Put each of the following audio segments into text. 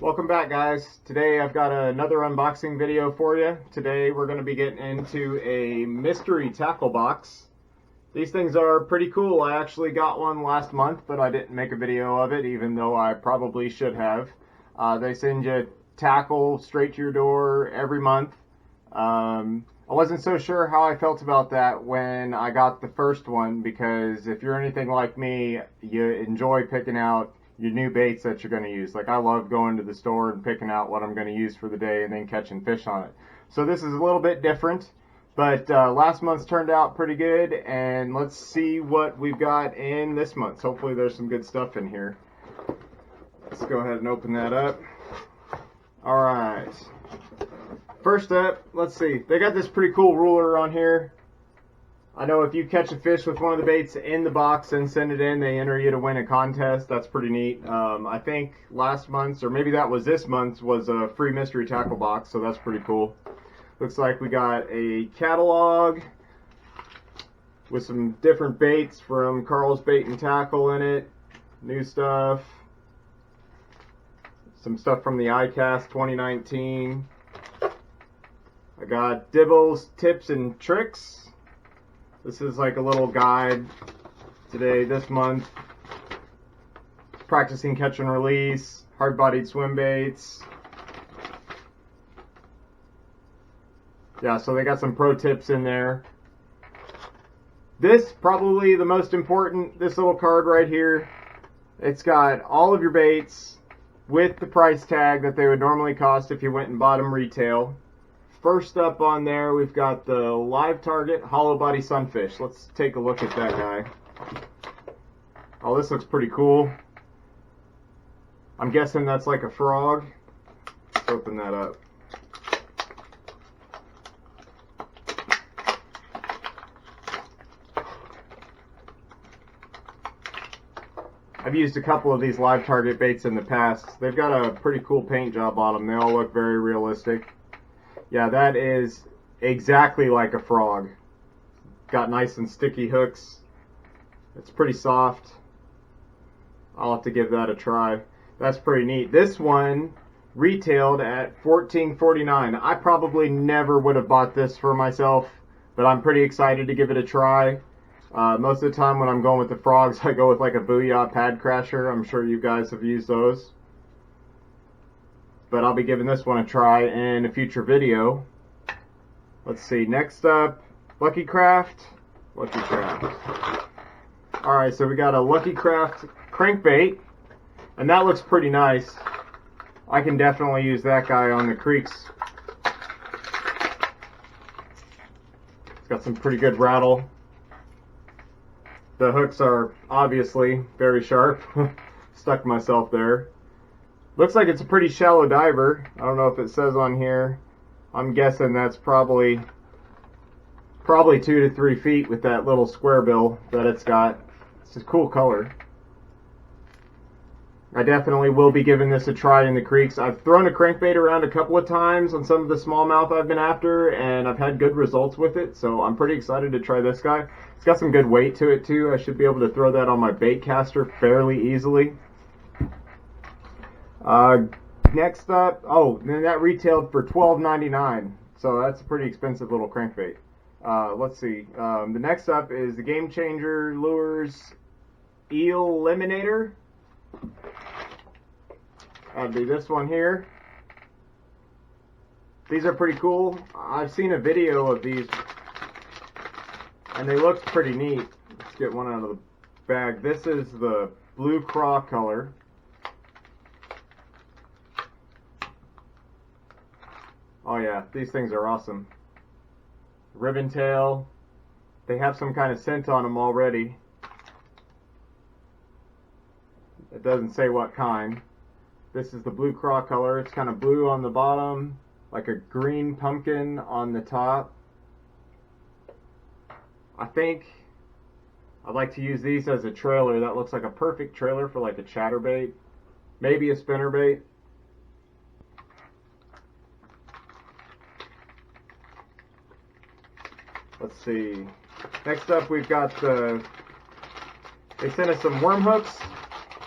Welcome back, guys. Today I've got another unboxing video for you. Today we're going to be getting into a mystery tackle box. These things are pretty cool. I actually got one last month, but I didn't make a video of it, even though I probably should have. They send you tackle straight to your door every month. I wasn't so sure how I felt about that when I got the first one, because if you're anything like me, you enjoy picking out your new baits that you're going to use. Like, I love going to the store and picking out what I'm going to use for the day and then catching fish on it. So this is a little bit different, but last month's turned out pretty good, and let's see what we've got in this month. Hopefully there's some good stuff in here. Let's go ahead and open that up. Alright, first up, let's see, they got this pretty cool ruler on here. I know if you catch a fish with one of the baits in the box and send it in, they enter you to win a contest. That's pretty neat. I think last month's, or maybe that was this month's, was a free mystery tackle box, so that's pretty cool. Looks like we got a catalog with some different baits from Carl's Bait and Tackle in it. New stuff. Some stuff from the iCast 2019. I got Dibble's Tips and Tricks. This is like a little guide today, this month. Practicing catch and release, hard-bodied swim baits. Yeah, so they got some pro tips in there. This, probably the most important, this little card right here. It's got all of your baits with the price tag that they would normally cost if you went and bought them retail. First up on there, we've got the Live Target Hollow Body Sunfish. Let's take a look at that guy. Oh, this looks pretty cool. I'm guessing that's like a frog. Let's open that up. I've used a couple of these Live Target baits in the past. They've got a pretty cool paint job on them. They all look very realistic. Yeah, that is exactly like a frog. Got nice and sticky hooks. It's pretty soft. I'll have to give that a try. That's pretty neat. This one retailed at $14.49. I probably never would have bought this for myself, but I'm pretty excited to give it a try. Most of the time when I'm going with the frogs, I go with like a Booyah Pad Crasher. I'm sure you guys have used those. But I'll be giving this one a try in a future video. Let's see, next up, Lucky Craft. Lucky Craft. Alright, so we got a Lucky Craft crankbait, and that looks pretty nice. I can definitely use that guy on the creeks. It's got some pretty good rattle. The hooks are obviously very sharp. Stuck myself there. Looks like it's a pretty shallow diver. I don't know if it says on here. I'm guessing that's probably 2 to 3 feet with that little square bill that it's got. It's a cool color. I definitely will be giving this a try in the creeks. I've thrown a crankbait around a couple of times on some of the smallmouth I've been after, and I've had good results with it, so I'm pretty excited to try this guy. It's got some good weight to it too. I should be able to throw that on my bait caster fairly easily. Next up, oh, then that retailed for $12.99, so that's a pretty expensive little crankbait. Let's see, the next up is the Game Changer Lures Eel Eliminator. That'd be this one here. These are pretty cool. I've seen a video of these, and they look pretty neat. Let's get one out of the bag. This is the blue craw color. Oh yeah, these things are awesome. Ribbon tail. They have some kind of scent on them already. It doesn't say what kind. This is the blue craw color. It's kind of blue on the bottom, like a green pumpkin on the top. I think I'd like to use these as a trailer. That looks like a perfect trailer for like a chatterbait, maybe a spinnerbait. Let's see. Next up, we've got they sent us some worm hooks,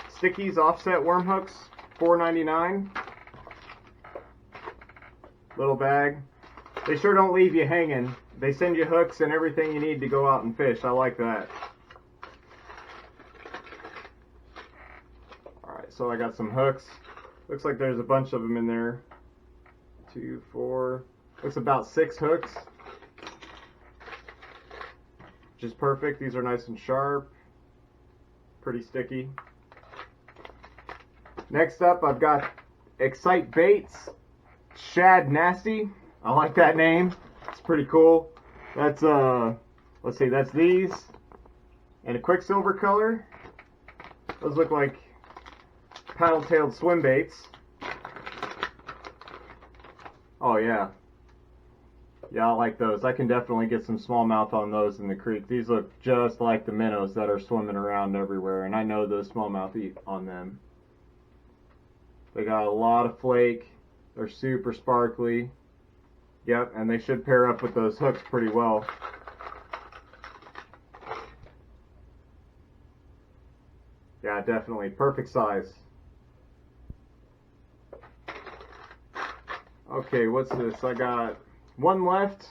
stickies, offset worm hooks, $4.99. little bag. They sure don't leave you hanging. They send you hooks and everything you need to go out and fish. I like that. Alright, so I got some hooks. Looks like there's a bunch of them in there. 2, 4, looks about 6 hooks. Which is perfect. These are nice and sharp. Pretty sticky. Next up, I've got Excite Baits Shad Nasty. I like that name. It's pretty cool. That's let's see, that's these in a Quicksilver color. Those look like paddle-tailed swim baits. Oh yeah. Yeah, I like those. I can definitely get some smallmouth on those in the creek. These look just like the minnows that are swimming around everywhere, and I know those smallmouth eat on them. They got a lot of flake. They're super sparkly. Yep, and they should pair up with those hooks pretty well. Yeah, definitely. Perfect size. Okay, what's this? I got one left.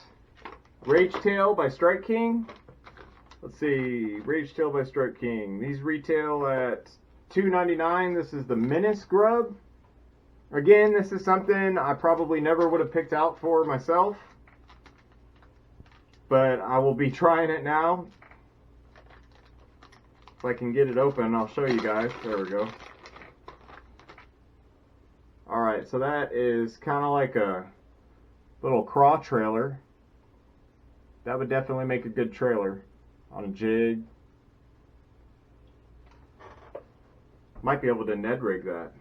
Rage Tail by Strike King. Let's see. Rage Tail by Strike King. These retail at $2.99. This is the Menace Grub. Again, this is something I probably never would have picked out for myself, but I will be trying it now. If I can get it open, I'll show you guys. There we go. Alright, so that is kind of like a little craw trailer. That would definitely make a good trailer on a jig. Might be able to Ned rig that,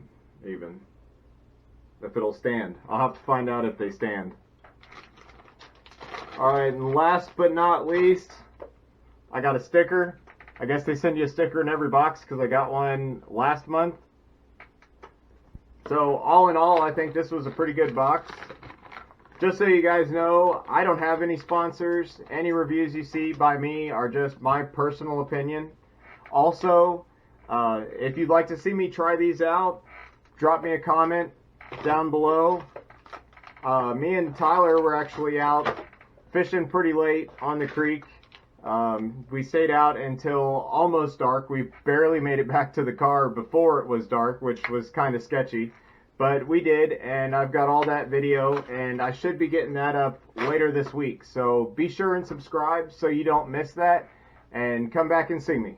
even. If it'll stand. I'll have to find out if they stand. Alright, and last but not least, I got a sticker. I guess they send you a sticker in every box because I got one last month. So all in all, I think this was a pretty good box. Just so you guys know, I don't have any sponsors. Any reviews you see by me are just my personal opinion. Also, if you'd like to see me try these out, drop me a comment down below. Me and Tyler were actually out fishing pretty late on the creek. We stayed out until almost dark. We barely made it back to the car before it was dark, which was kind of sketchy. But we did, and I've got all that video, and I should be getting that up later this week. So be sure and subscribe so you don't miss that, and come back and see me.